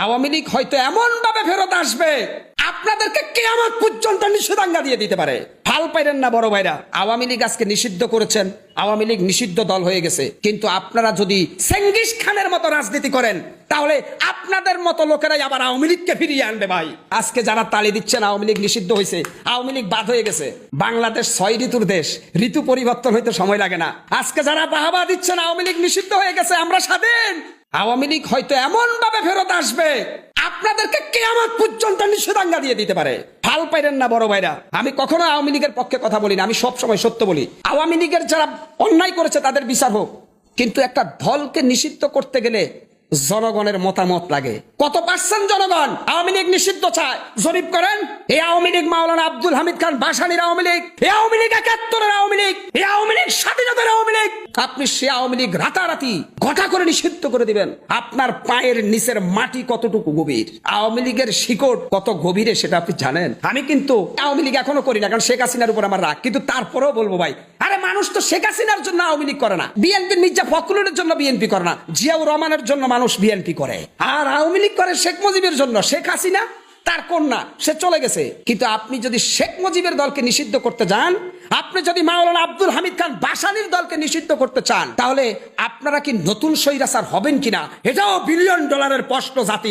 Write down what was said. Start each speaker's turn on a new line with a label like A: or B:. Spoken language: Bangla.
A: আওয়ামী লীগ হয়তো এমন ভাবে ফেরত আসবে আপনাদেরকে কিয়ামত পর্যন্ত নিষেধাজ্ঞা দিয়ে দিতে পারে। হাল পাইলেন না বড় ভাইরা, আওয়ামী লীগ আজকে নিষিদ্ধ করেছেন, আওয়ামী লীগ নিষিদ্ধ দল হয়ে গেছে, কিন্তু আপনারা যদি চেঙ্গিস খানের মতো রাজনীতি করেন তাহলে আপনাদের মতো লোকেরাই আবার আওয়ামী লীগকে ফিরিয়ে আনবে ভাই। আজকে যারা তালি দিচ্ছেন আওয়ামী লীগ নিষিদ্ধ হয়েছে, আওয়ামী লীগ বাদ হয়ে গেছে, বাংলাদেশ 6 ঋতুর দেশ, ঋতু পরিবর্তন হইতে সময় লাগে না। আজকে যারা বাহাবা দিচ্ছেন আওয়ামী লীগ নিষিদ্ধ হয়ে গেছে, আমরা স্বাধীন, আওয়ামী লীগ হয়তো এমন ভাবে ফেরত আসবে আপনাদেরকে কিয়ামত পর্যন্ত নিষেধাজ্ঞা দিয়ে দিতে পারে। হাল পাইলেন না বড় ভাইরা, আমি কখনো আওয়ামী লীগের পক্ষে কথা বলি না, আমি সব সময় সত্য বলি। আওয়ামী লীগের যারা অন্যায় করেছে তাদের বিচার হোক, কিন্তু একটা দলকে নিষিদ্ধ করতে গেলে জনগণের মতামত লাগে। কত পার্সেন্ট জনগণ আওয়ামী লীগ নিষিদ্ধ চায় জরিপ করেন। এই আওয়ামী লীগ মাওলানা আব্দুল হামিদ খান ভাসানীর আওয়ামী লীগ, এই আওয়ামী লীগ 71-এর আওয়ামী লীগ, এই আওয়ামী লীগ স্বাধীনতার আওয়ামী লীগ। আপনি সে আওয়ামী লীগ রাতারাতি ঘটা করে নিষিদ্ধ করে দিবেন, আপনার পায়ের নিচের মাটি কতটুকু গভীর, আওয়ামী লীগের শিকড় কত গভীরে সেটা আপনি জানেন। আমি কিন্তু আওয়ামী লীগ এখনো করি না, কারণ শেখ হাসিনার উপর আমার রাগ, কিন্তু তারপরেও বলবো ভাই, আরে মানুষ তো শেখ হাসিনার জন্য আওয়ামী লীগ করে না, বিএনপির মির্জা ফখরুলের জন্য বিএনপি করে না, জিয়াউর রহমানের জন্য মানুষ বিএনপি করে, আর আওয়ামী লীগ করে শেখ মুজিবের জন্য। শেখ হাসিনা তার কন্যা, সে চলে গেছে, কিন্তু আপনি যদি শেখ মুজিবের দলকে নিষিদ্ধ করতে যান, আপনি যদি মাওলানা আব্দুল হামিদ খান ভাসানীর দলকে নিষিদ্ধ করতে চান, তাহলে আপনারা কি নতুন স্বৈরাচার হবেন কিনা, এটাও $1 বিলিয়ন প্রশ্ন জাতি।